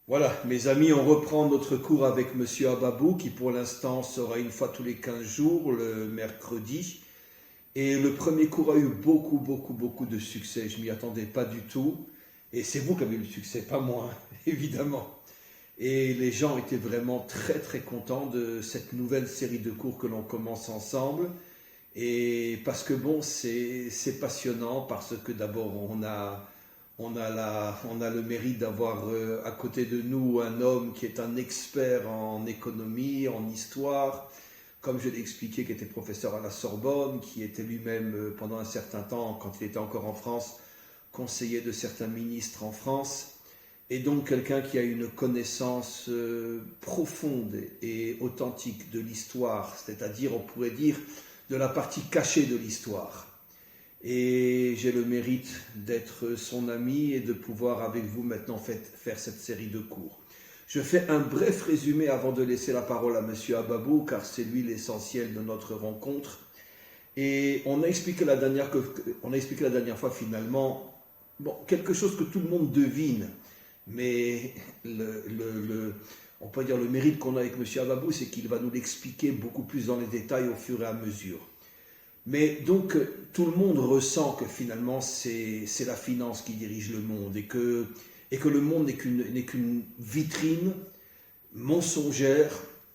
Voilà, mes amis, on reprend notre cours avec Monsieur Ababou, qui pour l'instant sera une fois tous les 15 jours, le mercredi. Et le premier cours a eu beaucoup de succès. Je m'y attendais pas du tout. Et c'est vous qui avez eu le succès, pas moi, évidemment. Et les gens étaient vraiment très contents de cette nouvelle série de cours que l'on commence ensemble. Et parce que bon, c'est passionnant, parce que d'abord on a le mérite d'avoir à côté de nous un homme qui est un expert en économie, en histoire, comme je l'ai expliqué, qui était professeur à la Sorbonne, qui était lui-même pendant un certain temps, quand il était encore en France, conseiller de certains ministres en France, et donc quelqu'un qui a une connaissance profonde et authentique de l'histoire, c'est-à-dire, on pourrait dire, de la partie cachée de l'histoire. Et j'ai le mérite d'être son ami et de pouvoir avec vous maintenant faire cette série de cours. Je fais un bref résumé avant de laisser la parole à Monsieur Ababou, car c'est lui l'essentiel de notre rencontre. Et on a expliqué la dernière fois finalement, bon, quelque chose que tout le monde devine, mais on peut dire le mérite qu'on a avec Monsieur Ababou, c'est qu'il va nous l'expliquer beaucoup plus dans les détails au fur et à mesure. Mais donc, tout le monde ressent que finalement, c'est la finance qui dirige le monde et que le monde n'est qu'une vitrine mensongère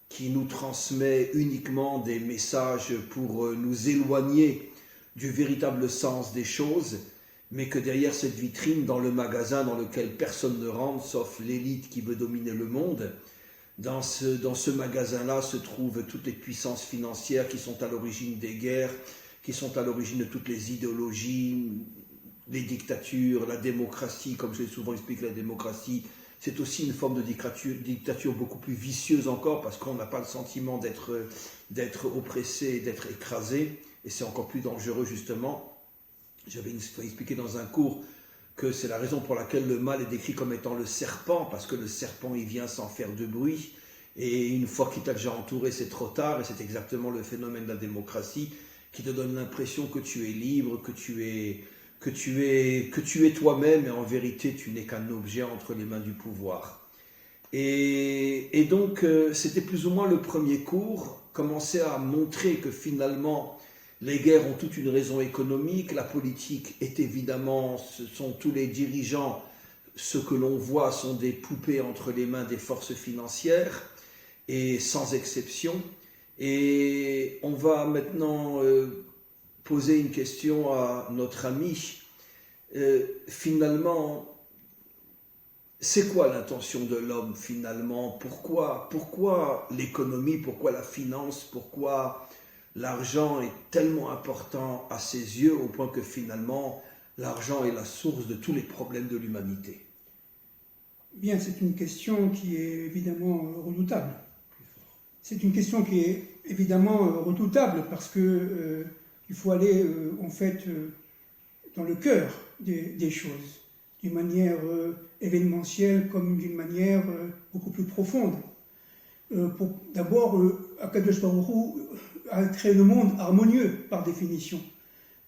qui nous transmet uniquement des messages pour nous éloigner du véritable sens des choses, mais que derrière cette vitrine, dans le magasin dans lequel personne ne rentre, sauf l'élite qui veut dominer le monde, dans ce magasin-là se trouvent toutes les puissances financières qui sont à l'origine des guerres, qui sont à l'origine de toutes les idéologies, les dictatures, la démocratie. Comme je l'ai souvent expliqué, la démocratie, c'est aussi une forme de dictature beaucoup plus vicieuse encore, parce qu'on n'a pas le sentiment d'être oppressé, d'être écrasé, et c'est encore plus dangereux justement. J'avais expliqué dans un cours que c'est la raison pour laquelle le mal est décrit comme étant le serpent, parce que le serpent, il vient sans faire de bruit, et une fois qu'il t'a déjà entouré, c'est trop tard, et c'est exactement le phénomène de la démocratie, qui te donne l'impression que tu es libre, que tu es toi-même, et en vérité, tu n'es qu'un objet entre les mains du pouvoir. Et donc, c'était plus ou moins le premier cours, commencer à montrer que finalement, les guerres ont toute une raison économique, la politique est évidemment, ce sont tous les dirigeants, ce que l'on voit sont des poupées entre les mains des forces financières, et sans exception. Et on va maintenant poser une question à notre ami. Finalement, c'est quoi l'intention de l'homme finalement ? Pourquoi l'économie ? Pourquoi la finance ? Pourquoi l'argent est tellement important à ses yeux au point que finalement l'argent est la source de tous les problèmes de l'humanité ? Bien, c'est une question qui est évidemment redoutable. C'est une question qui est évidemment redoutable parce que il faut aller en fait dans le cœur des choses, d'une manière événementielle comme d'une manière beaucoup plus profonde. D'abord, Akadosh Baruch Hu a créé le monde harmonieux par définition.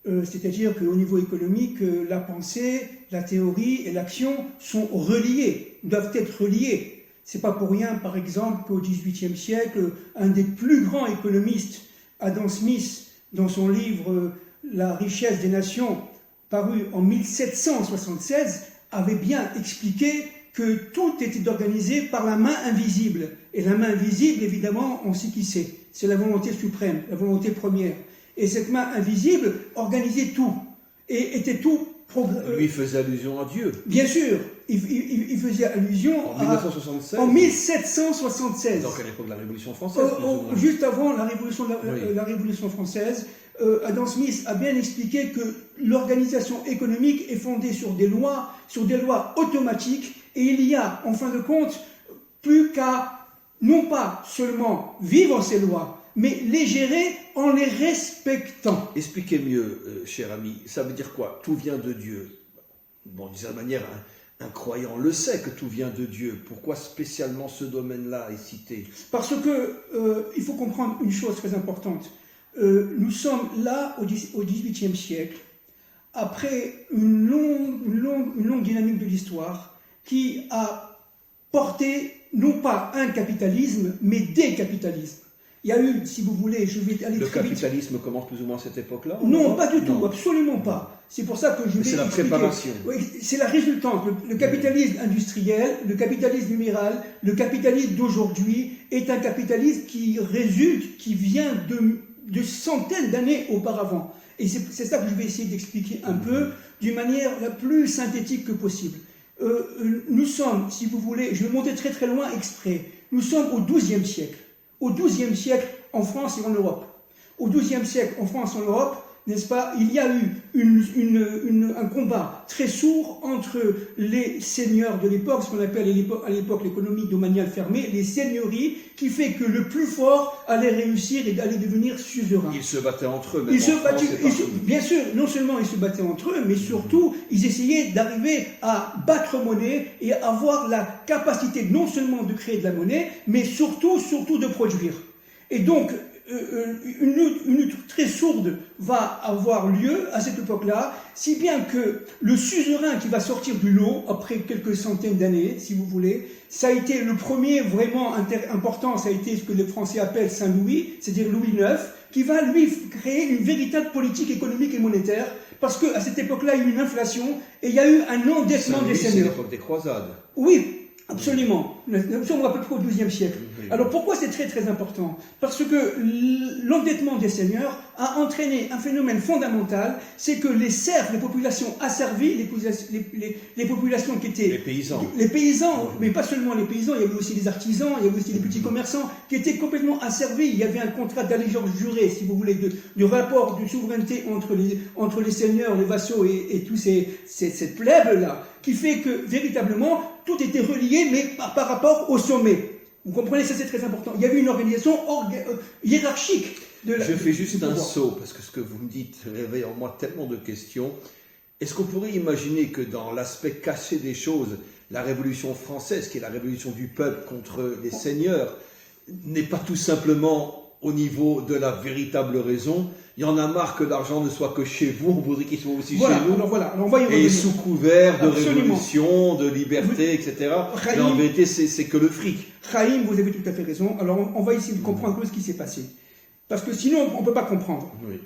C'est-à-dire qu'au niveau économique, la pensée, la théorie et l'action sont reliées, doivent être reliées. C'est pas pour rien, par exemple, qu'au XVIIIe siècle, un des plus grands économistes, Adam Smith, dans son livre « La richesse des nations », paru en 1776, avait bien expliqué que tout était organisé par la main invisible. Et la main invisible, évidemment, on sait qui c'est. C'est la volonté suprême, la volonté première. Et cette main invisible organisait tout. Et était tout... Lui faisait allusion à Dieu. Bien sûr, il faisait allusion en 1976. En 1776. Donc à l'époque de la Révolution française. Juste avant la Révolution française, Adam Smith a bien expliqué que l'organisation économique est fondée sur des lois automatiques, et il y a, en fin de compte, plus qu'à non pas seulement vivre ces lois, mais les gérer en les respectant. Expliquez mieux, cher ami, ça veut dire quoi ? Tout vient de Dieu. Bon, d'une certaine manière, un croyant le sait que tout vient de Dieu. Pourquoi spécialement ce domaine-là est cité ? Parce que il faut comprendre une chose très importante. Nous sommes là au XVIIIe siècle, après une longue dynamique de l'histoire qui a porter non pas un capitalisme, mais des capitalismes. Il y a eu, si vous voulez, je vais aller Le très vite. capitalisme commence plus ou moins à cette époque-là? Non, pas du tout, Non. absolument pas. C'est pour ça que je vais C'est la expliquer. préparation. Oui, c'est la résultante. Le capitalisme industriel, le capitalisme libéral, le capitalisme d'aujourd'hui est un capitalisme qui résulte, qui vient de centaines d'années auparavant. Et c'est ça que je vais essayer d'expliquer un peu d'une manière la plus synthétique que possible. Nous sommes, si vous voulez, je vais monter très très loin exprès, nous sommes au XIIe siècle. Au XIIe siècle, en France et en Europe. Au XIIe siècle, en France et en Europe, n'est-ce pas, il y a eu un combat très sourd entre les seigneurs de l'époque, ce qu'on appelle à l'époque l'économie domaniale fermée, les seigneuries, qui fait que le plus fort allait réussir et allait devenir suzerain. Ils se battaient entre eux, même en France et partout. Bien sûr, non seulement ils se battaient entre eux, mais surtout, ils essayaient d'arriver à battre monnaie et avoir la capacité non seulement de créer de la monnaie, mais surtout de produire. Et donc, une lutte très sourde va avoir lieu à cette époque-là, si bien que le suzerain qui va sortir du lot, après quelques centaines d'années, si vous voulez, ça a été le premier vraiment important, ça a été ce que les Français appellent Saint-Louis, c'est-à-dire Louis IX, qui va lui créer une véritable politique économique et monétaire, parce qu'à cette époque-là, il y a eu une inflation et il y a eu un endettement des seigneurs. C'est l'époque des croisades. Oui, absolument. Nous sommes à peu près au XIIe siècle. Alors pourquoi c'est très très important? Parce que l'endettement des seigneurs a entraîné un phénomène fondamental, c'est que les serfs, les populations asservies, les populations qui étaient... Les paysans, mais pas seulement les paysans, il y avait aussi les artisans, il y avait aussi les petits commerçants qui étaient complètement asservis. Il y avait un contrat d'allégeance jurée, si vous voulez, de rapport de souveraineté entre les seigneurs, les vassaux et tous cette plèbe-là, qui fait que véritablement tout était relié, mais par rapport au sommet. Vous comprenez, ça c'est très important. Il y avait une organisation hiérarchique. Je fais juste un saut, parce que ce que vous me dites réveille en moi tellement de questions. Est-ce qu'on pourrait imaginer que dans l'aspect caché des choses, la Révolution française, qui est la révolution du peuple contre les seigneurs, n'est pas tout simplement au niveau de la véritable raison? Il y en a marre que l'argent ne soit que chez vous, on voudrait qu'il soit aussi chez nous. Alors on va y revenir. Et sous couvert de Absolument. Révolution, de liberté, etc. Mais en vérité, c'est que le fric. Chaim, vous avez tout à fait raison. Alors on va essayer de comprendre un peu ce qui s'est passé. Parce que sinon, on ne peut pas comprendre. Oui.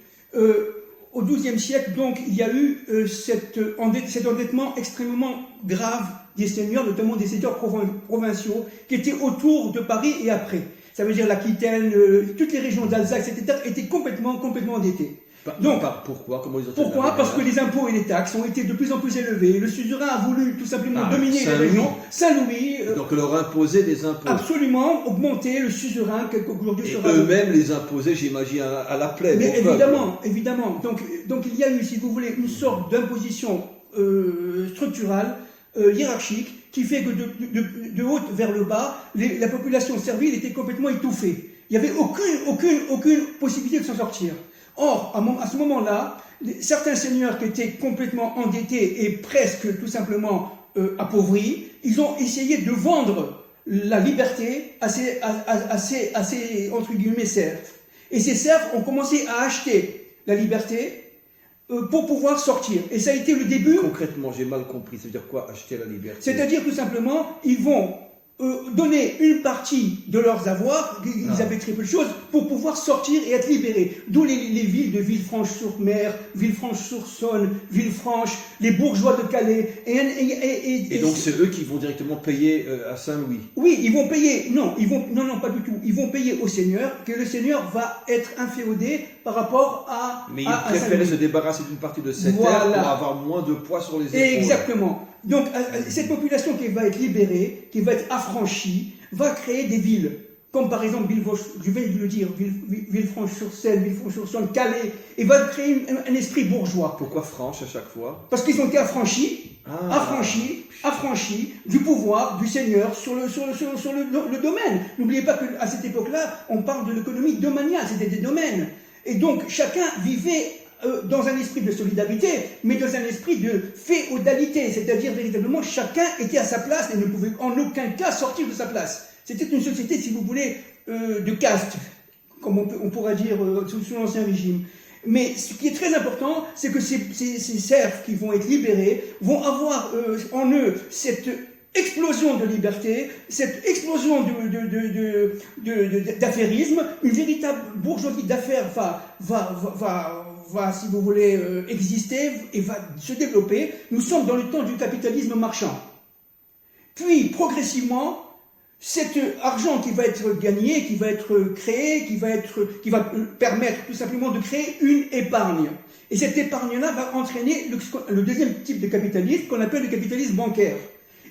Au XIIe siècle, donc, il y a eu cet endettement extrêmement grave des seigneurs, notamment des seigneurs provinciaux, qui étaient autour de Paris et après. Ça veut dire l'Aquitaine, toutes les régions d'Alsace, etc., étaient complètement endettées. Donc, pourquoi? Comment ils ont fait? Pourquoi? Parce que les impôts et les taxes ont été de plus en plus élevés. Le suzerain a voulu tout simplement dominer les régions. Saint-Louis. Donc leur imposer des impôts. Absolument, augmenter le suzerain, qu'aujourd'hui sera. Et eux-mêmes les imposer, j'imagine, à la plaie. Mais évidemment. Donc il y a eu, si vous voulez, une sorte d'imposition structurale, hiérarchique, qui fait que de haut vers le bas, la population servile était complètement étouffée. Il n'y avait aucune possibilité de s'en sortir. Or, à ce moment-là, certains seigneurs qui étaient complètement endettés et presque tout simplement appauvris, ils ont essayé de vendre la liberté à ces entre guillemets serfs. Et ces serfs ont commencé à acheter la liberté pour pouvoir sortir. Et ça a été le début... Concrètement, j'ai mal compris. Ça veut dire quoi, acheter la liberté? C'est-à-dire tout simplement, ils vont donner une partie de leurs avoirs, ils avaient très peu de choses, pour pouvoir sortir et être libérés. D'où les villes de Villefranche-sur-Mer, Villefranche-sur-Saône, Villefranche, les bourgeois de Calais. Et donc c'est eux qui vont directement payer à Saint-Louis? Oui, ils vont payer, non, pas du tout. Ils vont payer au seigneur, que le seigneur va être inféodé par rapport à... Mais ils préféraient se débarrasser d'une partie de cette terre pour avoir moins de poids sur les épaules. Exactement. Donc, cette population qui va être libérée, qui va être affranchie, va créer des villes, comme par exemple, je vais le dire, Villefranche-sur-Seine, Villefranche-sur-Saône, Calais, et va créer un esprit bourgeois. Pourquoi franche à chaque fois? Parce qu'ils ont été affranchis du pouvoir du seigneur sur le domaine. N'oubliez pas qu'à cette époque-là, on parle de l'économie domaniale, c'était des domaines. Et donc, chacun vivait dans un esprit de solidarité, mais dans un esprit de féodalité, c'est-à-dire véritablement chacun était à sa place et ne pouvait en aucun cas sortir de sa place. C'était une société, si vous voulez, de caste, comme on pourra dire sous l'Ancien Régime. Mais ce qui est très important, c'est que ces serfs qui vont être libérés vont avoir en eux cette explosion de liberté, cette explosion d'affairisme, une véritable bourgeoisie d'affaires va, si vous voulez, exister et va se développer. Nous sommes dans le temps du capitalisme marchand. Puis, progressivement, cet argent qui va être gagné, qui va être créé, qui va permettre tout simplement de créer une épargne. Et cette épargne-là va entraîner le deuxième type de capitalisme qu'on appelle le capitalisme bancaire.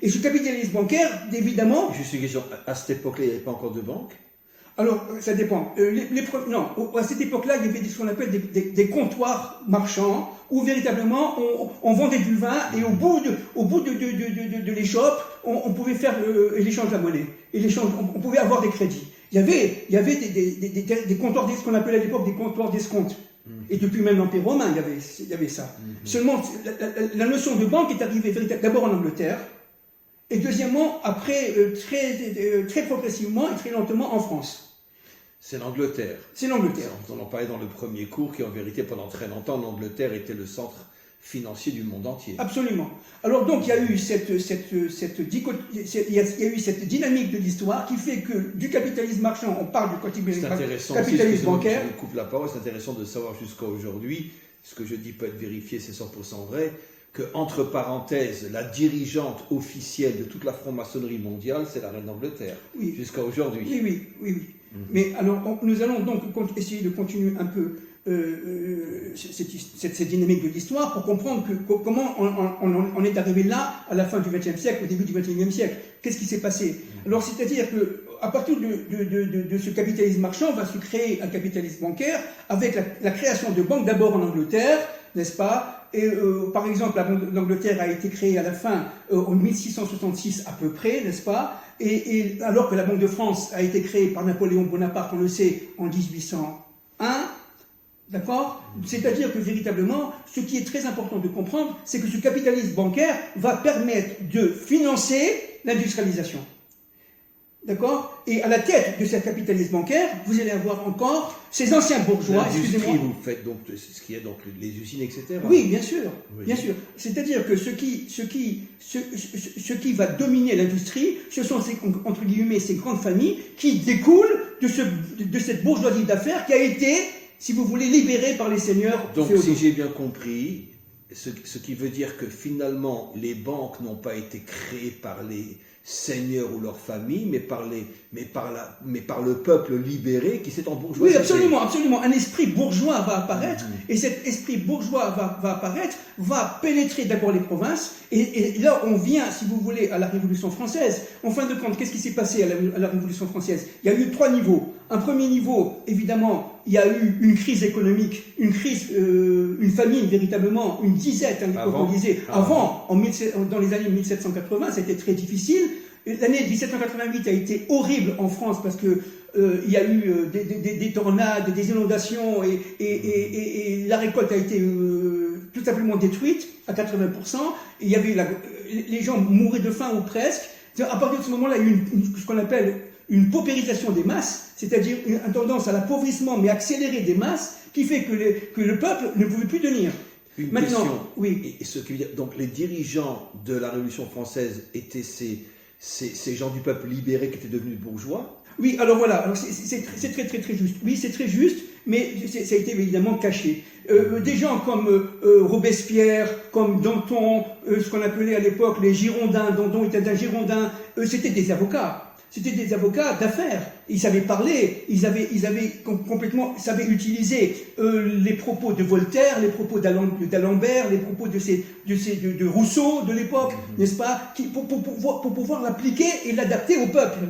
Et ce capitalisme bancaire, évidemment... Juste une question, à cette époque-là, il n'y avait pas encore de banque? Alors, ça dépend. Non, à cette époque-là, il y avait ce qu'on appelle des comptoirs marchands, où véritablement on vendait du vin, et au bout de l'échoppe, on pouvait faire l'échange de la monnaie. Et on pouvait avoir des crédits. Il y avait des comptoirs, ce qu'on appelait à l'époque des comptoirs d'escompte. Et depuis même l'Empire romain, il y avait ça. Seulement, la notion de banque est arrivée d'abord en Angleterre, et deuxièmement, après, très progressivement et très lentement en France. C'est l'Angleterre. C'est l'Angleterre. On en parlait dans le premier cours, qui en vérité, pendant très longtemps, l'Angleterre était le centre financier du monde entier. Absolument. Alors donc, il y a eu cette dynamique de l'histoire qui fait que du capitalisme marchand, on parle du capitalisme bancaire. Je coupe la parole, c'est intéressant de savoir jusqu'à aujourd'hui, ce que je dis peut être vérifié, c'est 100% vrai, que, entre parenthèses, la dirigeante officielle de toute la franc-maçonnerie mondiale, c'est la reine d'Angleterre, oui. Jusqu'à aujourd'hui. Oui. Mais alors, nous allons donc essayer de continuer un peu cette dynamique de l'histoire pour comprendre comment on est arrivé là à la fin du XXe siècle, au début du XXIe siècle. Qu'est-ce qui s'est passé? Alors, c'est-à-dire qu'à partir de ce capitalisme marchand, va se créer un capitalisme bancaire avec la création de banques d'abord en Angleterre, n'est-ce pas? Et par exemple, la Banque d'Angleterre a été créée à la fin, en 1666 à peu près, n'est-ce pas? Et alors que la Banque de France a été créée par Napoléon Bonaparte, on le sait, en 1801, d'accord? C'est-à-dire que véritablement, ce qui est très important de comprendre, c'est que ce capitalisme bancaire va permettre de financer l'industrialisation. D'accord? Et à la tête de ce capitalisme bancaire, vous allez avoir encore ces anciens bourgeois, excusez-moi. Vous faites donc ce qui est donc les usines, etc. Oui, bien sûr, bien sûr. C'est-à-dire que ce qui va dominer l'industrie, ce sont entre guillemets ces grandes familles qui découlent de cette bourgeoisie d'affaires qui a été, si vous voulez, libérée par les seigneurs féodaux. Donc, si j'ai bien compris, ce qui veut dire que finalement, les banques n'ont pas été créées par les seigneurs ou leur famille, mais par le peuple libéré qui s'est embourgeoisé. Oui, absolument. Un esprit bourgeois va apparaître, et cet esprit bourgeois va apparaître, va pénétrer d'abord les provinces, et là on vient, si vous voulez, à la Révolution française. En fin de compte, qu'est-ce qui s'est passé à la Révolution française? Il y a eu 3 niveaux. Un premier niveau, évidemment, il y a eu une crise économique, une famine véritablement, une disette, on disait. Avant, dans les années 1780, c'était très difficile. L'année 1788 a été horrible en France parce que il y a eu des tornades, des inondations et la récolte a été tout simplement détruite à 80%. Et il y avait les gens mouraient de faim ou presque. À partir de ce moment-là, il y a eu ce qu'on appelle une paupérisation des masses, c'est-à-dire une tendance à l'appauvrissement mais accéléré des masses, qui fait que le peuple ne pouvait plus tenir. Maintenant, question. Oui. Et ce qui veut dire, donc les dirigeants de la Révolution française étaient ces gens du peuple libéré qui étaient devenus bourgeois? Oui, alors voilà, alors c'est très juste. Oui, c'est très juste, mais ça a été évidemment caché. Des gens comme Robespierre, comme Danton, ce qu'on appelait à l'époque les Girondins, Danton était un Girondin, c'était des avocats. C'était des avocats d'affaires. Ils savaient parler, ils avaient savaient utiliser les propos de Voltaire, les propos d'Alembert, les propos de Rousseau de l'époque, n'est-ce pas, pour pouvoir l'appliquer et l'adapter au peuple.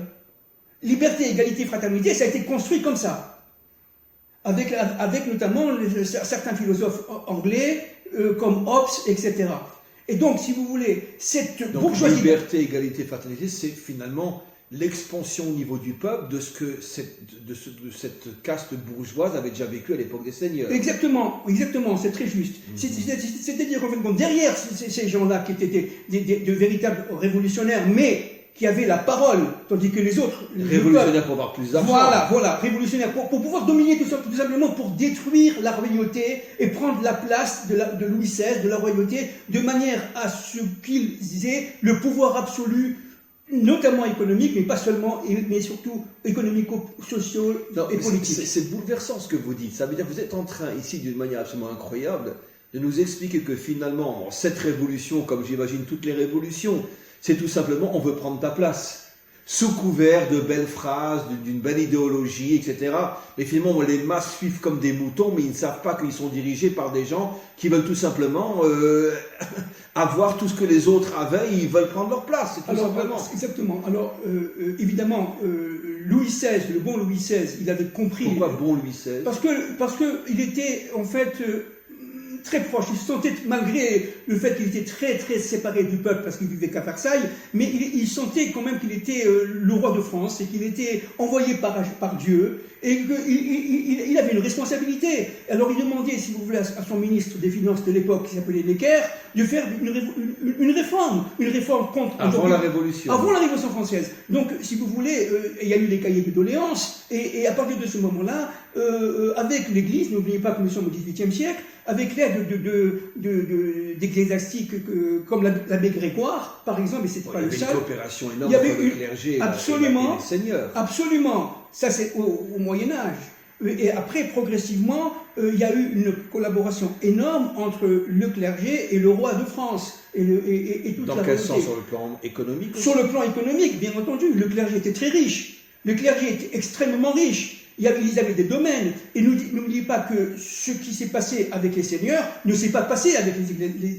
Liberté, égalité, fraternité, ça a été construit comme ça. Avec notamment certains philosophes anglais, comme Hobbes, etc. Et donc, si vous voulez, cette bourgeoisie... Liberté, égalité, fraternité, c'est finalement l'expansion au niveau du peuple de cette caste bourgeoise avait déjà vécu à l'époque des seigneurs. Exactement, c'est très juste. C'est-à-dire qu'en fin de compte, derrière ces gens-là qui étaient de véritables révolutionnaires, mais qui avaient la parole, tandis que les autres... Révolutionnaires pour avoir plus d'argent. Voilà, révolutionnaires pour pouvoir dominer tout simplement, pour détruire la royauté et prendre la place de Louis XVI, de la royauté, de manière à ce qu'ils aient le pouvoir absolu notamment économiques, mais pas seulement, mais surtout économico-sociaux et politiques. C'est bouleversant ce que vous dites. Ça veut dire que vous êtes en train, ici, d'une manière absolument incroyable, de nous expliquer que finalement, cette révolution, comme j'imagine toutes les révolutions, c'est tout simplement on veut prendre ta place. Sous couvert de belles phrases, d'une belle idéologie, etc. Mais finalement, les masses suivent comme des moutons, mais ils ne savent pas qu'ils sont dirigés par des gens qui veulent tout simplement avoir tout ce que les autres avaient, et ils veulent prendre leur place. Simplement. Exactement. Alors, évidemment, Louis XVI, le bon Louis XVI, il avait compris... Pourquoi bon Louis XVI? Parce que il était, en fait... très proche, il se sentait, malgré le fait qu'il était très très séparé du peuple parce qu'il vivait qu'à Versailles, mais il sentait quand même qu'il était le roi de France et qu'il était envoyé par Dieu et qu'il avait une responsabilité. Alors il demandait, si vous voulez, à son ministre des Finances de l'époque, qui s'appelait Necker, de faire une réforme contre... Avant la Révolution. Avant la Révolution française. Donc, si vous voulez, il y a eu les cahiers de doléances et à partir de ce moment-là, avec l'Église, n'oubliez pas que nous sommes au XVIIIe siècle, avec l'aide d'ecclésiastiques comme l'abbé Grégoire, par exemple, et c'était pas le seul. Il y avait une coopération énorme entre le clergé et les seigneurs. Absolument. Ça, c'est au Moyen-Âge. Et après, progressivement, il y a eu une collaboration énorme entre le clergé et le roi de France. Et toute Dans quel sens? Sur le plan économique aussi? Sur le plan économique, bien entendu. Le clergé était très riche. Le clergé était extrêmement riche. Ils avaient des domaines. Et n'oubliez pas que ce qui s'est passé avec les seigneurs ne s'est pas passé avec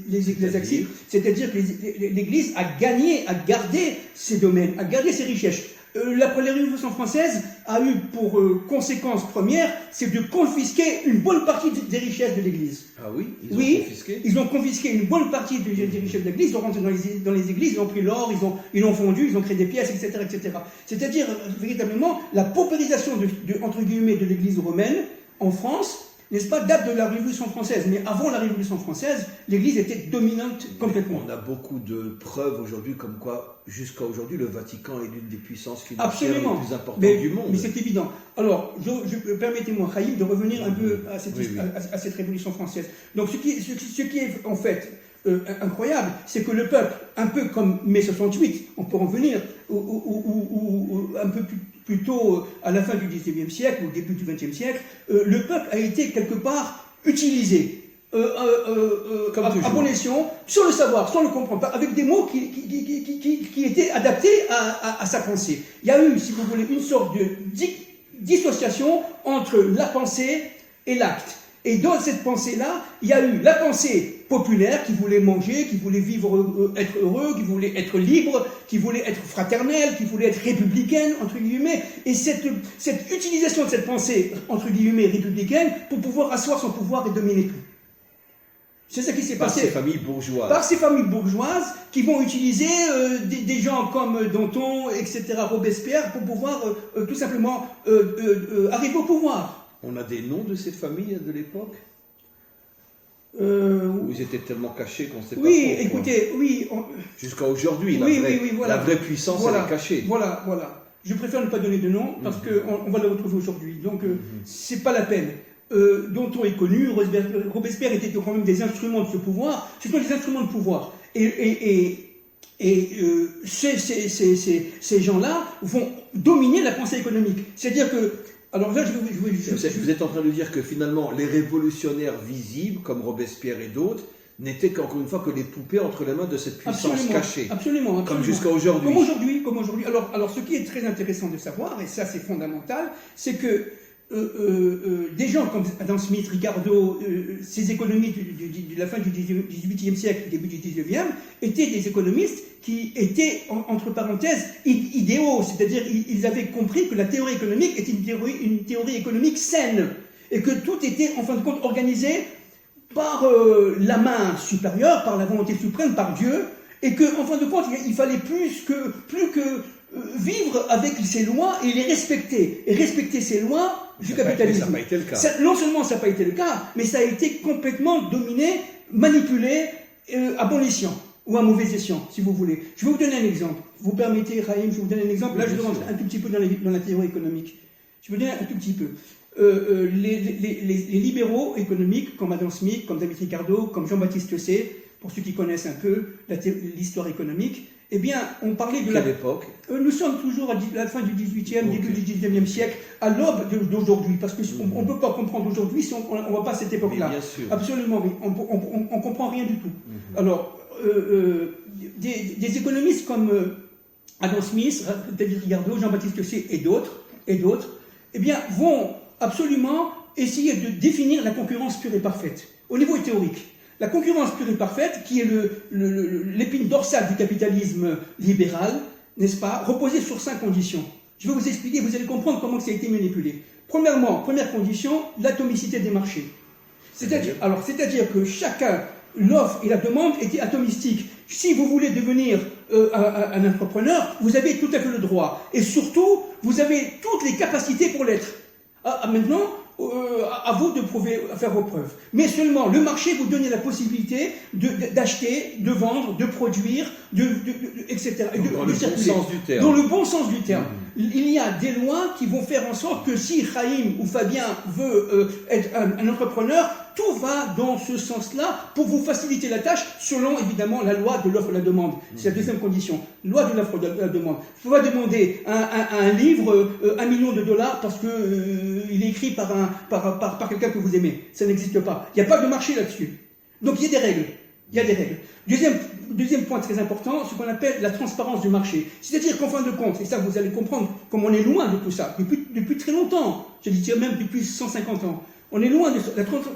les ecclésiastiques. C'est-à-dire que l'Église a gagné, a gardé ses domaines, a gardé ses richesses. La Révolution française a eu pour conséquence première, c'est de confisquer une bonne partie des richesses de l'Église. Ah oui, ils ont confisqué. Ils ont confisqué une bonne partie des richesses de l'Église, ils sont rentrés dans les églises, ils ont pris l'or, ils l'ont fondu, ils ont créé des pièces, etc. etc. C'est-à-dire, véritablement, la paupérisation entre guillemets, de l'Église romaine en France, n'est-ce pas, date de la Révolution française. Mais avant la Révolution française, l'Église était dominante complètement. On a beaucoup de preuves aujourd'hui comme quoi, jusqu'à aujourd'hui, le Vatican est l'une des puissances financières les plus importantes du monde. Mais c'est évident. Alors, permettez-moi, Khaïm, de revenir un peu à cette Révolution française. Donc, ce qui est en fait incroyable, c'est que le peuple, un peu comme mai 68, on peut en venir, ou un peu plus tôt, à la fin du XIXe siècle, ou au début du XXe siècle, le peuple a été quelque part utilisé à bon escient, sans le savoir, sans le comprendre, avec des mots qui étaient adaptés à sa pensée. Il y a eu, si vous voulez, une sorte de dissociation entre la pensée et l'acte. Et dans cette pensée-là, il y a eu la pensée populaire qui voulait manger, qui voulait vivre, être heureux, qui voulait être libre, qui voulait être fraternelle, qui voulait être républicaine, entre guillemets. Et cette utilisation de cette pensée, entre guillemets, républicaine, pour pouvoir asseoir son pouvoir et dominer tout. C'est ça qui s'est passé. Par ces familles bourgeoises. Par ces familles bourgeoises qui vont utiliser des gens comme Danton, etc., Robespierre, pour pouvoir tout simplement arriver au pouvoir. On a des noms de ces familles de l'époque où ils étaient tellement cachés qu'on ne sait pas. Oui, écoutez, oui. Jusqu'à aujourd'hui, voilà. La vraie puissance, elle est cachée. Voilà. Je préfère ne pas donner de nom parce qu'on va le retrouver aujourd'hui. Donc, c'est pas la peine. Danton est connu, Robespierre était quand même des instruments de ce pouvoir. Ce sont des instruments de pouvoir. Et ces gens-là vont dominer la pensée économique. C'est-à-dire que alors là, vous êtes en train de dire que finalement, les révolutionnaires visibles, comme Robespierre et d'autres, n'étaient qu'encore une fois que les poupées entre les mains de cette puissance cachée. Absolument. Comme jusqu'à aujourd'hui. Comme aujourd'hui. Alors, ce qui est très intéressant de savoir, et ça c'est fondamental, c'est que des gens comme Adam Smith, Ricardo, ces économistes de la fin du XVIIIe siècle, début du XIXe, étaient des économistes qui étaient, entre parenthèses, idéaux, c'est-à-dire ils avaient compris que la théorie économique était une théorie économique saine, et que tout était, en fin de compte, organisé par la main supérieure, par la volonté suprême, par Dieu, et que, en fin de compte, il fallait plus que vivre avec ces lois et les respecter. Et respecter ces lois du capitalisme. Ça n'a pas été le cas. Non seulement ça n'a pas été le cas, mais ça a été complètement dominé, manipulé, à bon escient, ou à mauvais escient, si vous voulez. Je vais vous donner un exemple. Vous permettez, Raïm, je vais vous donner un exemple. Là, je rentre un tout petit peu dans la théorie économique. Je vais vous donner un tout petit peu. Les libéraux économiques, comme Adam Smith, comme David Ricardo, comme Jean-Baptiste Say, pour ceux qui connaissent un peu l'histoire économique, Eh bien, on parlait de Quelle époque? Nous sommes toujours à la fin du XVIIIe, début du XIXe siècle, à l'aube d'aujourd'hui, parce qu'on ne peut pas comprendre aujourd'hui si on ne voit pas cette époque-là. Bien sûr. Absolument, oui. On ne comprend rien du tout. Alors, des économistes comme Adam Smith, David Ricardo, Jean-Baptiste Say et d'autres, eh bien, vont absolument essayer de définir la concurrence pure et parfaite, au niveau théorique. La concurrence pure et parfaite, qui est l'épine dorsale du capitalisme libéral, n'est-ce pas, reposée sur 5 conditions. Je vais vous expliquer, vous allez comprendre comment ça a été manipulé. Premièrement, première condition, l'atomicité des marchés. C'est-à-dire que chacun, l'offre et la demande étaient atomistiques. Si vous voulez devenir un entrepreneur, vous avez tout à fait le droit. Et surtout, vous avez toutes les capacités pour l'être. Maintenant, à vous de faire vos preuves. Mais seulement, le marché vous donne la possibilité d'acheter, de vendre, de produire, etc. Dans le bon sens du terme. Dans le bon sens du terme. Il y a des lois qui vont faire en sorte que si Chaim ou Fabien veut être un entrepreneur, tout va dans ce sens-là pour vous faciliter la tâche, selon évidemment la loi de l'offre et la demande. C'est la deuxième condition. Loi de l'offre et la demande. Il ne faut pas demander un livre $1 million parce qu'il est écrit par quelqu'un que vous aimez. Ça n'existe pas. Il n'y a pas de marché là-dessus. Donc il y a des règles. Il y a des règles. Deuxième point très important, ce qu'on appelle la transparence du marché. C'est-à-dire qu'en fin de compte, et ça vous allez comprendre comme on est loin de tout ça, depuis très longtemps, je dirais même depuis 150 ans, on est loin de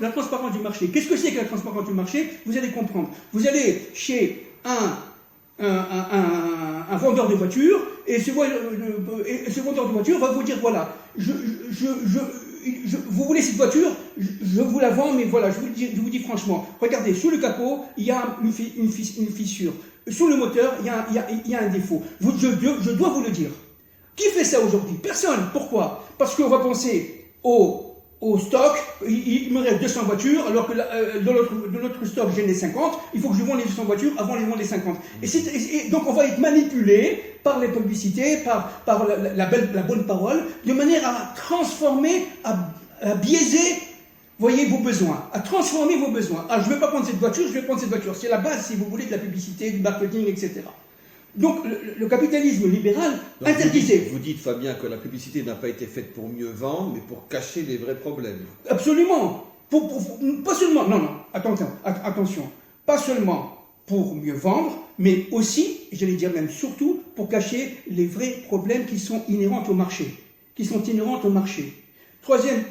la transparence du marché. Qu'est-ce que c'est que la transparence du marché? Vous allez comprendre. Vous allez chez un vendeur de voitures, et ce vendeur de voitures va vous dire, voilà, vous voulez cette voiture, je vous la vends, mais voilà, je vous dis franchement, regardez, sous le capot, il y a une fissure. Sous le moteur, il y a un défaut. Je dois vous le dire. Qui fait ça aujourd'hui? Personne. Pourquoi? Parce qu'on va penser au stock, il me reste 200 voitures, alors que de l'autre stock, j'en ai 50, il faut que je vende les 200 voitures avant de vendre les 50. Et donc on va être manipulé par les publicités, par la bonne parole, de manière à transformer, à biaiser, voyez, vos besoins, à transformer vos besoins. Ah, je ne vais pas prendre cette voiture, je vais prendre cette voiture. C'est la base, si vous voulez, de la publicité, du marketing, etc. Donc, le capitalisme libéral interdisait. Vous dites, Fabien, que la publicité n'a pas été faite pour mieux vendre, mais pour cacher les vrais problèmes. Absolument. Pas seulement, non, attention, pas seulement pour mieux vendre, mais aussi, j'allais dire même surtout, pour cacher les vrais problèmes qui sont inhérents au marché. Troisième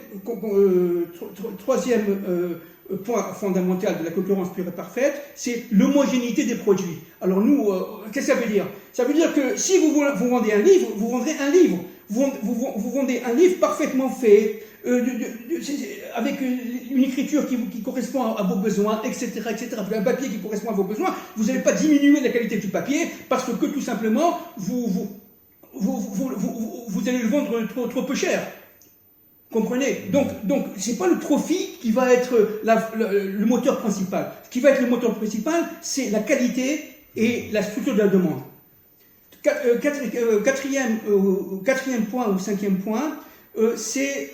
point fondamental de la concurrence pure et parfaite, c'est l'homogénéité des produits. Alors nous, qu'est-ce que ça veut dire? Ça veut dire que si vous vendez un livre, vous vendrez un livre. Vous vendez un livre parfaitement fait, avec une écriture qui correspond à vos besoins, etc., un papier qui correspond à vos besoins. Vous n'allez pas diminuer la qualité du papier parce que tout simplement, vous allez le vendre trop peu cher. Comprenez? Donc, c'est pas le profit qui va être le moteur principal. Ce qui va être le moteur principal, c'est la qualité et la structure de la demande. Quatrième point ou cinquième point, c'est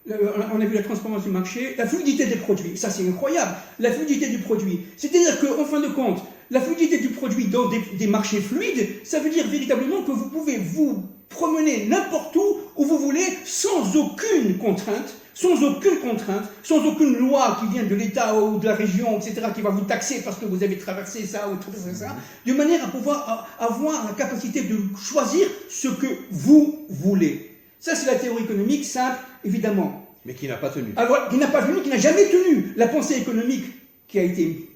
on a vu la transparence du marché, la fluidité des produits. Ça, c'est incroyable. La fluidité du produit. C'est-à-dire qu'en fin de compte, la fluidité du produit dans des marchés fluides, ça veut dire véritablement que vous pouvez vous promener n'importe où vous voulez, sans aucune contrainte, sans aucune loi qui vient de l'État ou de la région, etc., qui va vous taxer parce que vous avez traversé ça ou traversé ça, de manière à pouvoir avoir la capacité de choisir ce que vous voulez. Ça, c'est la théorie économique simple, évidemment. Mais qui n'a pas tenu. Alors, qui n'a jamais tenu. La pensée économique qui a été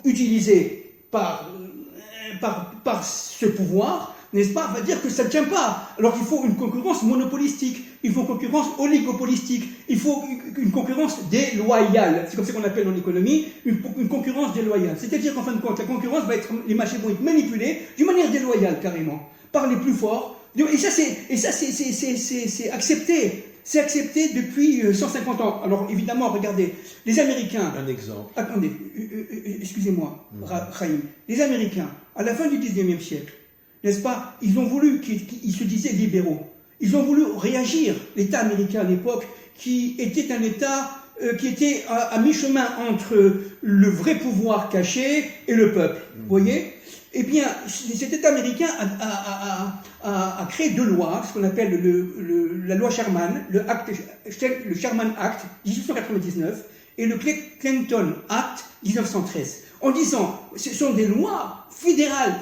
utilisée par ce pouvoir, n'est-ce pas, va dire que ça ne tient pas. Alors qu'il faut une concurrence monopolistique, il faut une concurrence oligopolistique, il faut une concurrence déloyale. C'est comme ça qu'on appelle en économie une concurrence déloyale. C'est-à-dire qu'en fin de compte, la concurrence les marchés vont être manipulés d'une manière déloyale carrément, par les plus forts. Et ça, c'est accepté. C'est accepté depuis 150 ans. Alors évidemment, regardez, les Américains... Un exemple. Attendez, excusez-moi, Chaim. Les Américains, à la fin du 19e siècle, n'est-ce pas, ils ont voulu, ils se disaient libéraux, ils ont voulu réagir, l'État américain à l'époque, qui était un État qui était à mi-chemin entre le vrai pouvoir caché et le peuple. Vous voyez? Eh bien, cet État américain a créé deux lois, ce qu'on appelle la loi Sherman, le Sherman Act 1899 et le Clinton Act 1913, en disant ce sont des lois fédérales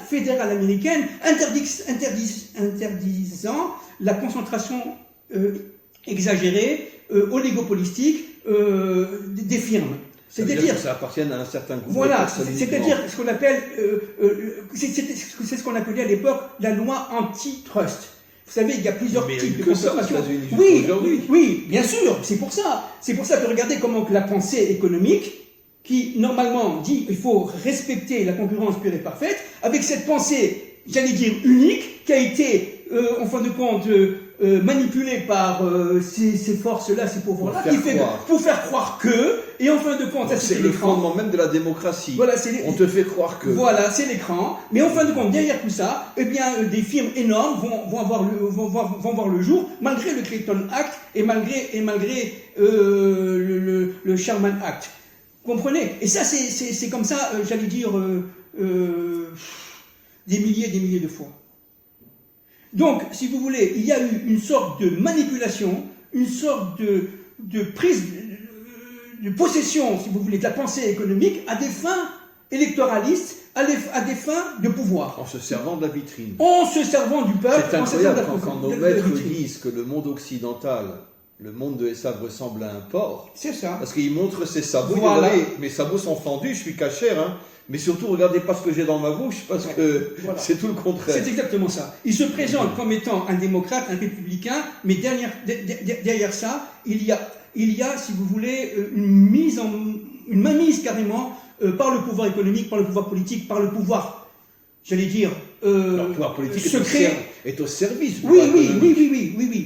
américaines interdisant la concentration exagérée, oligopolistique des firmes. C'est-à-dire que ça appartient à un certain groupe. Voilà, c'est-à-dire ce qu'on appelle, c'est ce qu'on appelait à l'époque la loi antitrust. Vous savez, il y a plusieurs types de concentration. Oui, bien sûr, c'est pour ça. C'est pour ça que regardez comment que la pensée économique, qui normalement dit qu'il faut respecter la concurrence pure et parfaite, avec cette pensée, j'allais dire unique, qui a été, en fin de compte, manipulée par ces forces-là, ces pouvoirs-là, pour faire croire que, et en fin de compte, ça c'est le fondement même de la démocratie. Voilà, on te fait croire que. Voilà, c'est l'écran. Mais en fin de compte, derrière tout ça, eh bien, des firmes énormes vont voir le jour, malgré le Clinton Act et malgré le Sherman Act. Vous comprenez? Et ça, c'est comme ça, j'allais dire, des milliers de fois. Donc, si vous voulez, il y a eu une sorte de manipulation, une sorte de prise de possession, si vous voulez, de la pensée économique à des fins électoralistes, à des fins de pouvoir. En se servant de la vitrine. En se servant du peuple. C'est incroyable quand nos maîtres disent que le monde occidental, le monde de Esav ressemble à un porc. C'est ça. Parce qu'il montre ses sabots. Voilà. Mes sabots sont fendus, je suis cachère, hein. Mais surtout, regardez pas ce que j'ai dans ma bouche, parce que c'est tout le contraire. C'est exactement ça. Il se présente comme étant un démocrate, un républicain, mais derrière ça, il y a, si vous voulez, une mainmise carrément par le pouvoir économique, par le pouvoir politique, par le pouvoir, j'allais dire, le pouvoir politique secret. est au service. Oui.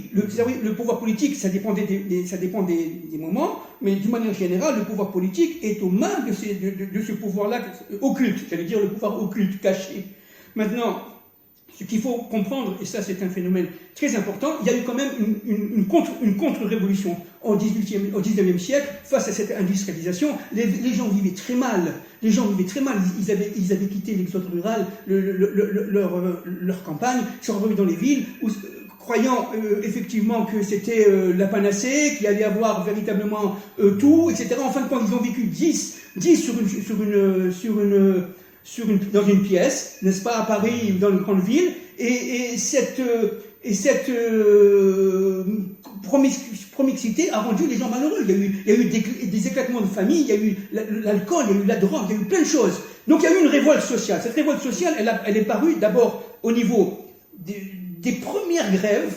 Le pouvoir politique, ça dépend des moments, mais d'une manière générale, le pouvoir politique est aux mains de ce pouvoir-là occulte, j'allais dire le pouvoir occulte, caché. Maintenant, ce qu'il faut comprendre, et ça c'est un phénomène très important, il y a eu quand même une contre-révolution au 19e siècle face à cette industrialisation. Les gens vivaient très mal. Ils avaient quitté l'exode rural, leur campagne, ils sont revenus dans les villes, croyant effectivement que c'était la panacée, qu'il allait avoir véritablement tout, etc. En fin de compte, ils ont vécu 10 dans une pièce, n'est-ce pas, à Paris, dans une grande ville, et cette promixité a rendu les gens malheureux. Il y a eu des éclatements de famille, il y a eu l'alcool, il y a eu la drogue, il y a eu plein de choses. Donc il y a eu une révolte sociale. Cette révolte sociale, elle est parue d'abord au niveau des premières grèves,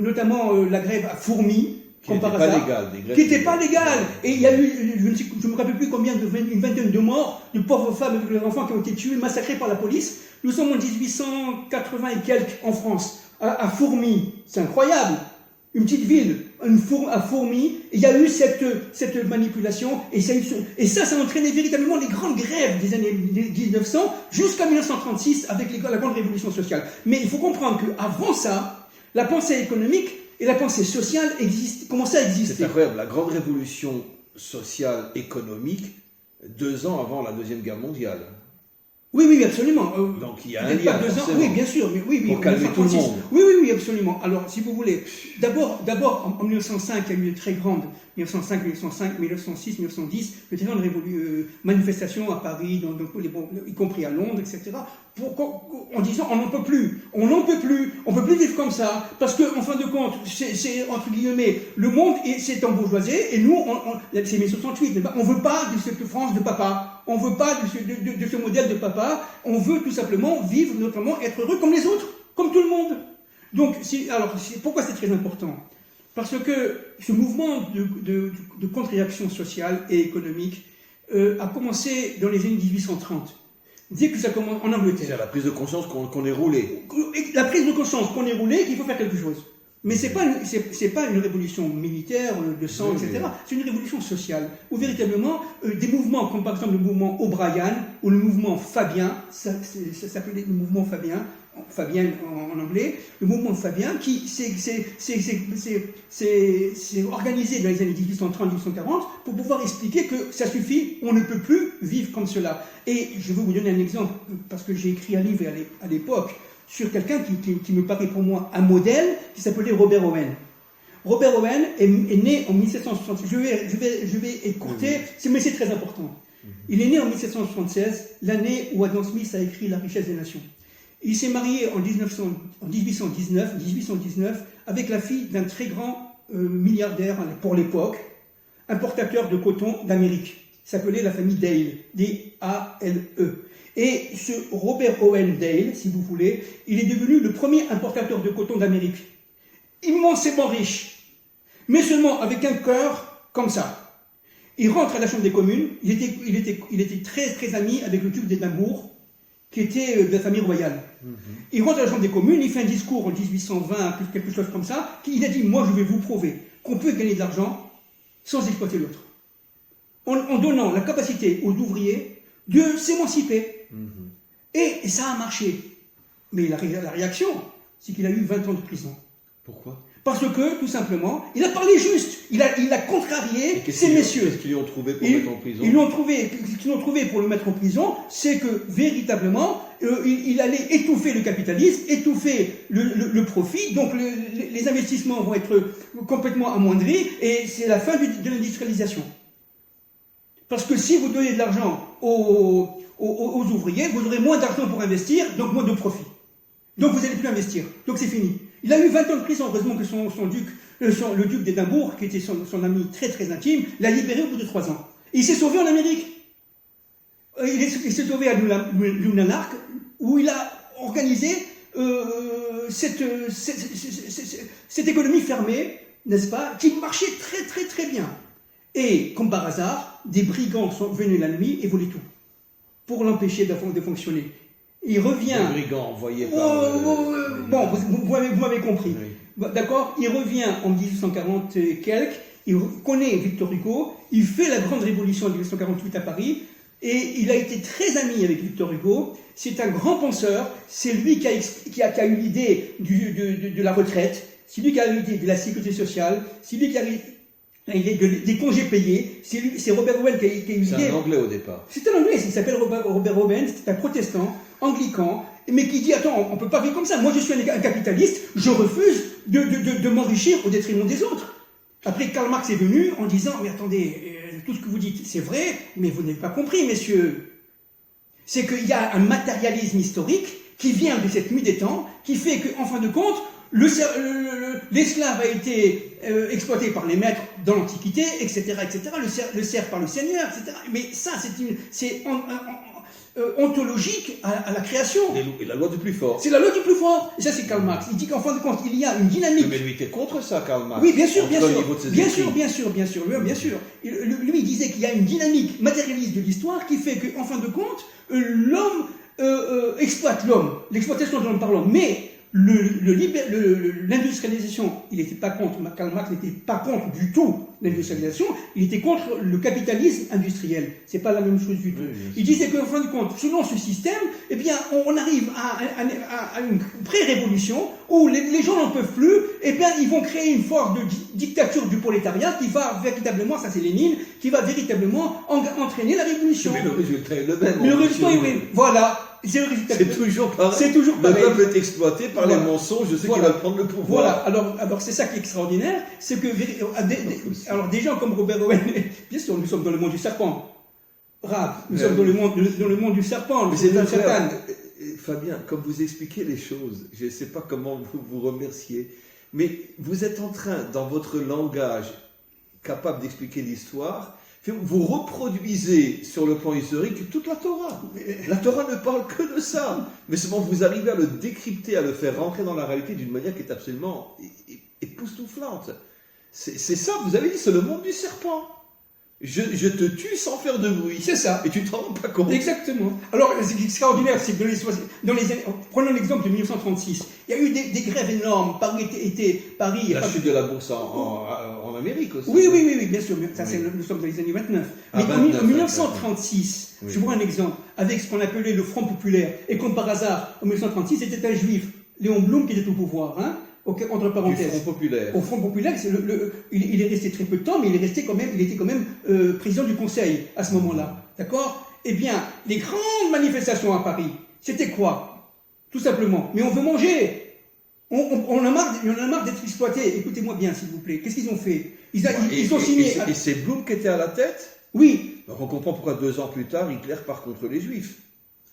notamment la grève à Fourmi, qui n'était pas légale. Et il y a eu, je ne me rappelle plus combien, une vingtaine de morts, de pauvres femmes et de enfants qui ont été tués, massacrés par la police. Nous sommes en 1880 et quelques en France, à Fourmi. C'est incroyable. Une petite ville, à Fourmi. Il y a eu cette manipulation, et ça a entraîné véritablement les grandes grèves des années 1900 jusqu'à 1936 avec la grande révolution sociale. Mais il faut comprendre qu'avant ça, la pensée économique et la pensée sociale commençaient à exister. C'est incroyable, la grande révolution sociale économique, 2 ans avant la Deuxième Guerre mondiale. Oui, absolument. Donc il y a un lien, forcément. Oui, bien sûr. Oui, pour calmer tout le monde. Oui, absolument. Alors, si vous voulez, d'abord en 1905, il y a eu une très grande, 1905, 1906, 1910, de très grandes manifestations à Paris, y compris à Londres, etc., en disant on n'en peut plus, on peut plus vivre comme ça, parce que, en fin de compte, c'est entre guillemets, le monde s'est embourgeoisé, et nous, c'est 1968, on ne veut pas de cette France de papa, on ne veut pas de ce modèle de papa, on veut tout simplement vivre, notamment être heureux comme les autres, comme tout le monde. Donc, pourquoi c'est très important? Parce que ce mouvement de contre-réaction sociale et économique a commencé dans les années 1830. Dès que ça commence en Angleterre. C'est la prise de conscience qu'on est roulé. La prise de conscience qu'on est roulé, qu'il faut faire quelque chose. Mais c'est pas une révolution militaire, de sang, etc. C'est une révolution sociale, où véritablement, des mouvements, comme par exemple le mouvement O'Brien, ou le mouvement Fabien, ça s'appelait le mouvement Fabien en anglais, le mouvement Fabien, qui s'est organisé dans les années 1830-1840 pour pouvoir expliquer que ça suffit, on ne peut plus vivre comme cela. Et je vais vous donner un exemple, parce que j'ai écrit un livre à l'époque, sur quelqu'un qui me paraît pour moi un modèle, qui s'appelait Robert Owen. Robert Owen est né en 1776. Je vais écourter, mais c'est très important. Il est né en 1776, l'année où Adam Smith a écrit La richesse des nations. Il s'est marié en 1819 avec la fille d'un très grand milliardaire pour l'époque, importateur de coton d'Amérique. Il s'appelait la famille Dale, D-A-L-E. Et ce Robert Owen Dale, si vous voulez, il est devenu le premier importateur de coton d'Amérique. Immensément riche, mais seulement avec un cœur comme ça. Il rentre à la Chambre des communes, il était très très ami avec le duc d'Édimbourg, qui était de la famille royale. Il rentre à la Chambre des communes, il fait un discours en 1820, quelque chose comme ça, il a dit, moi je vais vous prouver qu'on peut gagner de l'argent sans exploiter l'autre. En donnant la capacité aux ouvriers de s'émanciper. Et ça a marché. Mais la réaction, c'est qu'il a eu 20 ans de prison. Pourquoi ? Parce que, tout simplement, il a parlé juste. Il a contrarié ces messieurs. Qu'est-ce qu'ils lui ont trouvé pour le mettre en prison ? Ce qu'ils ont trouvé pour le mettre en prison, c'est que, véritablement, il allait étouffer le capitalisme, étouffer le profit, donc les investissements vont être complètement amoindris, et c'est la fin de l'industrialisation. Parce que si vous donnez de l'argent aux ouvriers, vous aurez moins d'argent pour investir, donc moins de profit. Donc vous n'allez plus investir. Donc c'est fini. Il a eu 20 ans de prison, heureusement que le duc d'Édimbourg, qui était son ami très très intime, l'a libéré au bout de 3 ans. Et il s'est sauvé en Amérique. Il s'est sauvé à Lunanark, où il a organisé cette économie fermée, n'est-ce pas, qui marchait très très très bien. Et, comme par hasard, des brigands sont venus la nuit et volaient tout, pour l'empêcher de fonctionner. Il revient... Des brigands envoyés par... Bon, vous m'avez compris. Oui. D'accord ? Il revient en 1840 et quelques, il connaît Victor Hugo, il fait la grande révolution de 1848 à Paris, et il a été très ami avec Victor Hugo. C'est un grand penseur, c'est lui qui a eu l'idée de la retraite, c'est lui qui a eu l'idée de la sécurité sociale, c'est lui qui a eu des congés payés, c'est Robert Owen qui a eu l'idée. C'est un Anglais au départ. C'est un Anglais, il s'appelle Robert Owen, c'est un protestant, anglican, mais qui dit, attends, on ne peut pas vivre comme ça, moi je suis un capitaliste, je refuse de m'enrichir au détriment des autres. Après, Karl Marx est venu en disant, mais attendez, tout ce que vous dites, c'est vrai, mais vous n'avez pas compris, messieurs. C'est qu'il y a un matérialisme historique qui vient de cette nuit des temps, qui fait qu'en fin de compte, l'esclave a été exploité par les maîtres dans l'Antiquité, etc., le serf par le seigneur, etc. Mais ça, c'est ontologique à la création. Et la loi du plus fort. C'est la loi du plus fort. Et ça, c'est Karl Marx. Il dit qu'en fin de compte, il y a une dynamique. Mais lui était contre ça, Karl Marx. Oui, bien sûr. Bien sûr. Lui, il disait qu'il y a une dynamique matérialiste de l'histoire qui fait qu'en fin de compte, l'homme exploite l'homme. L'exploitation de l'homme par l'homme. Mais l'industrialisation, il n'était pas contre, Karl Marx n'était pas contre du tout l'industrialisation, il était contre le capitalisme industriel. C'est pas la même chose du tout. Oui, il disait qu'en fin de compte, selon ce système, eh bien, on arrive à une pré-révolution où les gens n'en peuvent plus, eh bien, ils vont créer une forme de dictature du prolétariat qui va véritablement, ça c'est Lénine, qui va véritablement entraîner la révolution. Mais le résultat est le même. Le résultat est le même. Voilà. C'est toujours pareil. C'est toujours pareil. Le peuple est exploité par les mensonges de ceux qui veulent prendre le pouvoir. Voilà. Alors c'est ça qui est extraordinaire, c'est que alors des gens comme Robert Owen, bien sûr, nous sommes dans le monde du serpent. Nous sommes dans le monde du serpent. Mais c'est Satan. Fabien, comme vous expliquez les choses, je ne sais pas comment vous remercier, mais vous êtes en train, dans votre langage capable d'expliquer l'histoire, vous reproduisez sur le plan historique toute la Torah. La Torah ne parle que de ça. Mais seulement vous arrivez à le décrypter, à le faire rentrer dans la réalité d'une manière qui est absolument époustouflante. C'est ça, vous avez dit, c'est le monde du serpent. Je te tue sans faire de bruit. C'est ça. Et tu t'en rends pas compte. Exactement. Alors, ce qui est extraordinaire, c'est que prenons l'exemple de 1936. Il y a eu des grèves énormes. Paris La chute de la bourse en Amérique aussi. Oui, bien sûr. Ça, nous sommes dans les années 29. Mais en 1936, je vous vois un exemple, avec ce qu'on appelait le Front populaire. Et comme par hasard, en 1936, c'était un juif, Léon Blum, qui était au pouvoir. Entre parenthèses. Du Front populaire. Au Front populaire, il est resté très peu de temps, mais il était quand même président du Conseil à ce moment-là. D'accord? Eh bien, les grandes manifestations à Paris, c'était quoi? Tout simplement. Mais on veut manger. On en a marre d'être exploité. Écoutez-moi bien, s'il vous plaît. Qu'est-ce qu'ils ont fait? Ils ont signé. Et c'est Blum qui était à la tête? Oui. Donc on comprend pourquoi 2 ans plus tard, Hitler part contre les Juifs.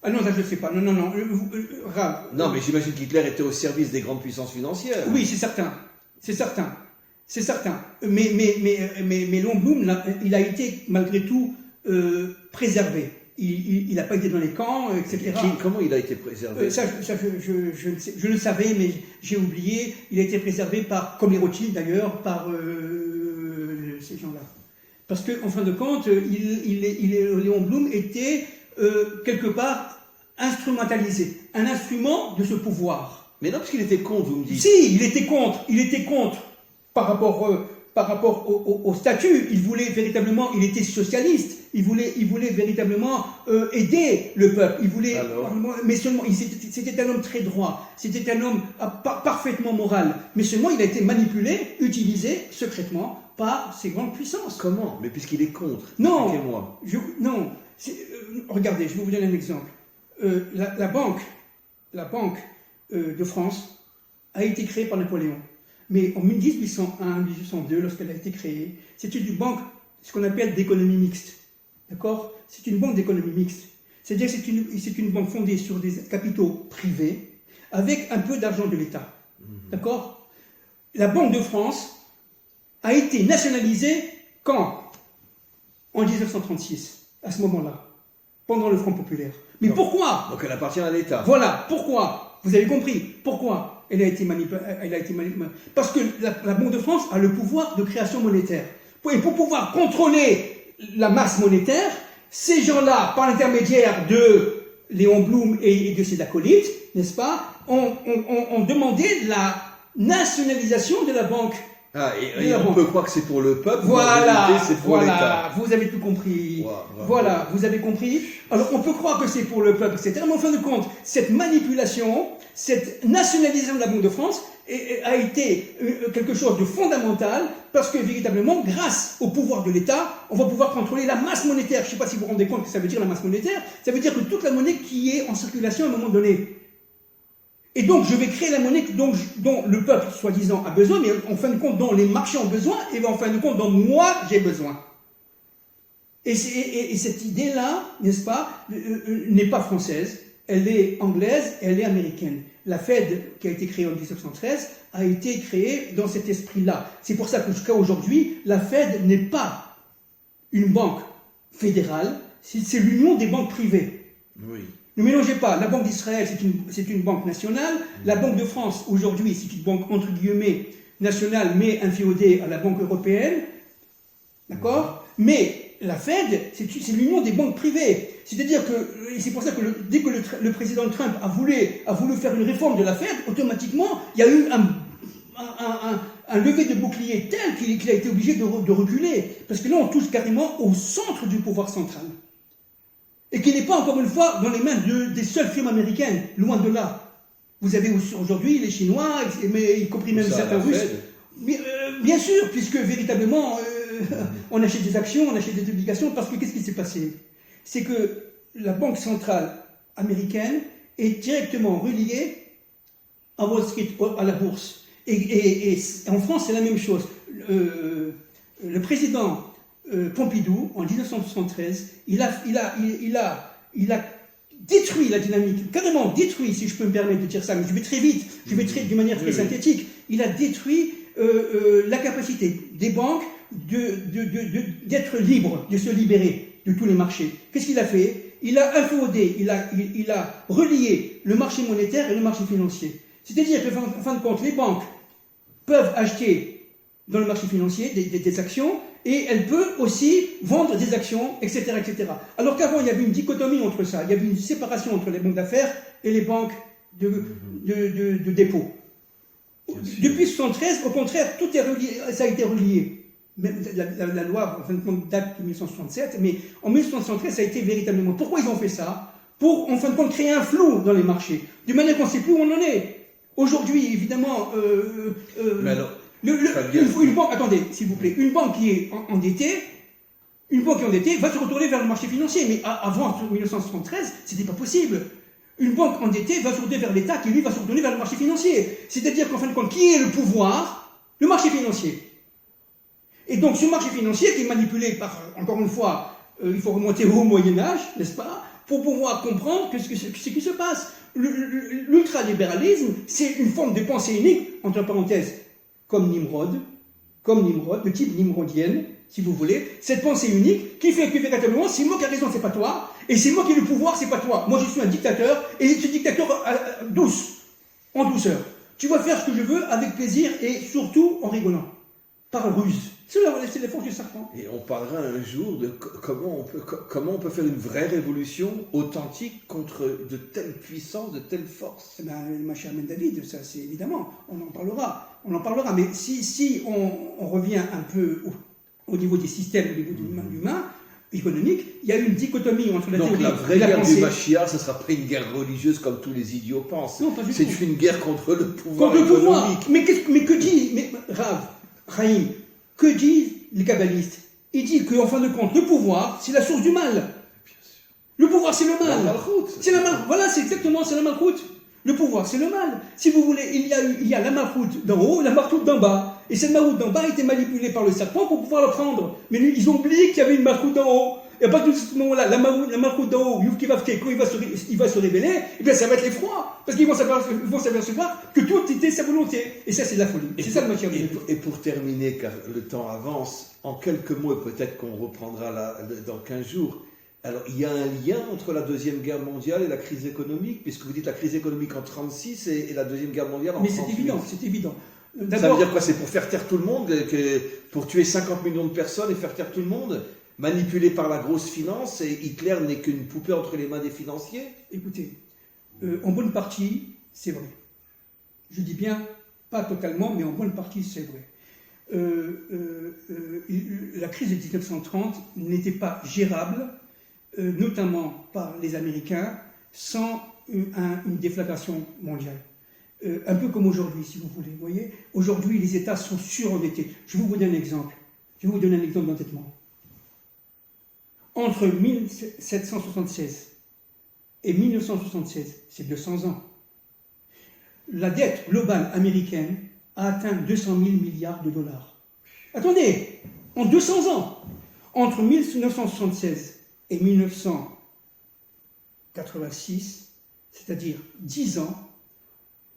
Ah non, ça je ne sais pas. Non. Non, mais j'imagine qu'Hitler était au service des grandes puissances financières. Oui, c'est certain. Mais Léon Blum, il a été malgré tout préservé. Il n'a pas été dans les camps, etc. Comment il a été préservé? Ça, je le savais, mais j'ai oublié. Il a été préservé comme les Rothschild d'ailleurs, par ces gens-là. Parce qu'en fin de compte, Léon Blum était quelque part instrumentalisé, un instrument de ce pouvoir. Mais non, parce qu'il était contre, vous me dites. Si, il était contre par rapport au statut. Il voulait véritablement, il était socialiste, il voulait véritablement aider le peuple. Mais seulement, c'était un homme très droit, c'était un homme parfaitement moral, mais seulement il a été manipulé, utilisé secrètement par ces grandes puissances. Comment? Mais puisqu'il est contre. Non. Expliquez-moi. Non. Regardez, je vais vous donner un exemple. La banque de France a été créée par Napoléon. Mais en 1801-1802, lorsqu'elle a été créée, c'était une banque, ce qu'on appelle d'économie mixte. D'accord? C'est une banque d'économie mixte. C'est-à-dire que c'est une banque fondée sur des capitaux privés avec un peu d'argent de l'État. D'accord? La Banque de France a été nationalisée quand? En 1936, à ce moment-là, pendant le Front populaire. Mais pourquoi? Donc elle appartient à l'État. Voilà, pourquoi? Vous avez compris. Pourquoi elle a été manipulée? Parce que la Banque de France a le pouvoir de création monétaire. Et pour pouvoir contrôler la masse monétaire, ces gens-là, par l'intermédiaire de Léon Blum et de ses acolytes, n'est-ce pas, ont demandé la nationalisation de la banque. Et on peut croire que c'est pour le peuple, voilà, c'est pour l'État. Vous avez tout compris. Wow, voilà, vous avez compris. Alors on peut croire que c'est pour le peuple, etc. Mais en fin de compte, cette manipulation, cette nationalisation de la Banque de France a été quelque chose de fondamental parce que véritablement, grâce au pouvoir de l'État, on va pouvoir contrôler la masse monétaire. Je ne sais pas si vous vous rendez compte que ça veut dire la masse monétaire. Ça veut dire que toute la monnaie qui est en circulation à un moment donné. Et donc, je vais créer la monnaie dont le peuple, soi-disant, a besoin, mais en fin de compte, dont les marchands ont besoin, et en fin de compte, dont moi, j'ai besoin. Et cette idée-là, n'est-ce pas, n'est pas française, elle est anglaise, elle est américaine. La Fed, qui a été créée en 1913, a été créée dans cet esprit-là. C'est pour ça que jusqu'à aujourd'hui, la Fed n'est pas une banque fédérale, c'est l'union des banques privées. Oui. Ne mélangez pas, la Banque d'Israël, c'est une banque nationale, la Banque de France, aujourd'hui, c'est une banque, entre guillemets, nationale, mais inféodée à la Banque européenne, d'accord? Mais la Fed, c'est l'union des banques privées. C'est-à-dire que, et c'est pour ça que dès que le président Trump a voulu faire une réforme de la Fed, automatiquement, il y a eu un lever de bouclier tel qu'il a été obligé de reculer. Parce que là, on touche carrément au centre du pouvoir central. Et qui n'est pas, encore une fois, dans les mains des seules firmes américaines, loin de là. Vous avez aujourd'hui les Chinois, mais y compris même certains Russes. Bien sûr, puisque véritablement, on achète des actions, on achète des obligations, parce que qu'est-ce qui s'est passé? C'est que la Banque centrale américaine est directement reliée à Wall Street, à la bourse. Et en France, c'est la même chose. Le président Pompidou, en 1973, il a détruit la dynamique, carrément détruit, si je peux me permettre de dire ça, mais je vais très vite, d'une manière très synthétique, il a détruit la capacité des banques d'être libres, de se libérer de tous les marchés. Qu'est-ce qu'il a fait? Il a inféodé, il a relié le marché monétaire et le marché financier. C'est-à-dire qu'en fin de compte, les banques peuvent acheter dans le marché financier des actions et elle peut aussi vendre des actions, etc., etc. Alors qu'avant, il y avait une dichotomie entre ça, il y avait une séparation entre les banques d'affaires et les banques de dépôt. Depuis 1973, au contraire, tout est relié, ça a été relié. Même la loi, en fin de compte, date de 1967, mais en 1973, ça a été véritablement. Pourquoi ils ont fait ça? Pour, en fin de compte, créer un flou dans les marchés, de manière qu'on ne sait plus où on en est. Aujourd'hui, évidemment, Mais alors, une banque, attendez, s'il vous plaît, une banque qui est endettée va se retourner vers le marché financier. Mais avant 1973, c'était pas possible. Une banque endettée va se retourner vers l'État qui, lui, va se retourner vers le marché financier. C'est-à-dire qu'en fin de compte, qui est le pouvoir? Le marché financier. Et donc, ce marché financier qui est manipulé par, encore une fois, il faut remonter au Moyen-Âge, n'est-ce pas, pour pouvoir comprendre ce qui se passe. L'ultralibéralisme, c'est une forme de pensée unique, entre parenthèses, comme Nimrod, de type nimrodienne, si vous voulez, cette pensée unique qui fait que véritablement, c'est moi qui ai raison, c'est pas toi, et c'est moi qui ai le pouvoir, c'est pas toi. Moi, je suis un dictateur, et ce dictateur en douceur. Tu vas faire ce que je veux avec plaisir et surtout en rigolant, par ruse. C'est la force du serpent. Et on parlera un jour de comment on peut faire une vraie révolution authentique contre de telles puissances, de telles forces. Eh ben, ma chère Mène David, ça c'est évidemment, on en parlera. Mais si on revient un peu au niveau des systèmes, au niveau de l'humain, économique, il y a une dichotomie entre la théorie et la pensée. Donc la vraie guerre du Mashiach, ce ne sera pas une guerre religieuse comme tous les idiots pensent. Non, pas du tout. C'est une guerre contre le pouvoir économique. Mais que dit Rahim, que disent les kabbalistes? Ils disent qu'en fin de compte, le pouvoir, c'est la source du mal. Bien sûr. Le pouvoir, c'est le mal. C'est la malchoute. Voilà, c'est la malchoute. Le pouvoir, c'est le mal. Si vous voulez, il y a la malchoute d'en haut, la malchoute d'en bas. Et cette malchoute d'en bas a été manipulée par le serpent pour pouvoir le prendre. Mais lui, ils ont oublié qu'il y avait une malchoute d'en haut. Et à partir de ce moment-là, la malchoute d'en haut, quand il va se révéler, et bien ça va être l'effroi. Parce qu'ils vont s'apercevoir que tout était sa volonté. Et ça, c'est de la folie. C'est ça le matière. Et pour terminer, car le temps avance, en quelques mots, et peut-être qu'on reprendra dans 15 jours, alors il y a un lien entre la Deuxième Guerre mondiale et la crise économique, puisque vous dites la crise économique en 1936 et la Deuxième Guerre mondiale en 1938. Mais c'est évident. Ça veut dire quoi? C'est pour faire taire tout le monde, pour tuer 50 millions de personnes et faire taire tout le monde, manipulé par la grosse finance, et Hitler n'est qu'une poupée entre les mains des financiers? Écoutez, en bonne partie, c'est vrai. Je dis bien, pas totalement, mais en bonne partie, c'est vrai. La crise de 1930 n'était pas gérable, notamment par les Américains, sans une déflagration mondiale. Un peu comme aujourd'hui, si vous voulez. Vous voyez, aujourd'hui, les États sont surendettés. Je vais vous donner un exemple. D'endettement. Entre 1776 et 1976, c'est 200 ans, la dette globale américaine a atteint 200 000 milliards de dollars. Attendez, en 200 ans, entre 1976 et 1986, c'est-à-dire 10 ans,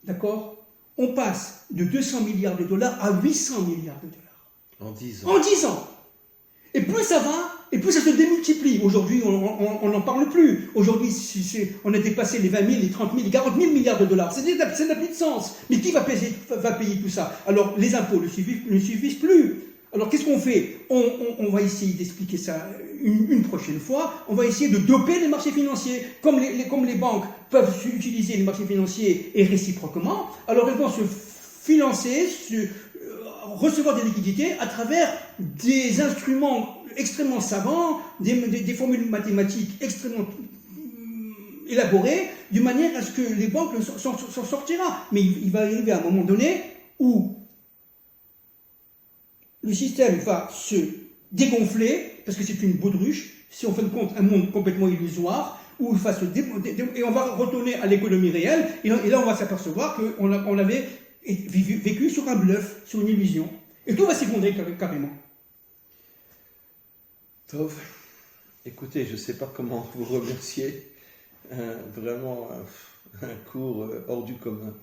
d'accord, on passe de 200 milliards de dollars à 800 milliards de dollars. En 10 ans. En 10 ans. Et plus ça va, et plus ça se démultiplie. Aujourd'hui, on n'en parle plus. Aujourd'hui, on a dépassé les 20 000, les 30 000, les 40 000 milliards de dollars. Ça n'a plus de sens. Mais qui va payer tout ça? Alors, les impôts ne suffisent plus. Alors, qu'est-ce qu'on fait? On va essayer d'expliquer ça une prochaine fois. On va essayer de doper les marchés financiers. Comme les banques peuvent utiliser les marchés financiers et réciproquement, alors elles vont se financer, recevoir des liquidités à travers des instruments extrêmement savants, des formules mathématiques extrêmement élaborées, de manière à ce que les banques s'en sortiront. Mais il va arriver à un moment donné où le système va se dégonfler, parce que c'est une baudruche, c'est en fin de compte un monde complètement illusoire, où et on va retourner à l'économie réelle, et là on va s'apercevoir qu'on avait vécu sur un bluff, sur une illusion. Et tout va s'effondrer carrément. Tov, écoutez, je ne sais pas comment vous remercier. Vraiment un cours hors du commun.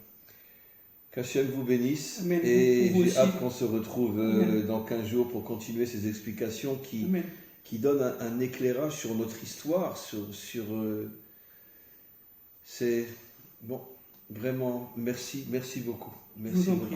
Qu'Hachem vous bénisse. Amen. Et j'ai hâte qu'on se retrouve dans 15 jours pour continuer ces explications qui donnent un éclairage sur notre histoire, c'est bon. Vraiment, merci beaucoup. Merci beaucoup.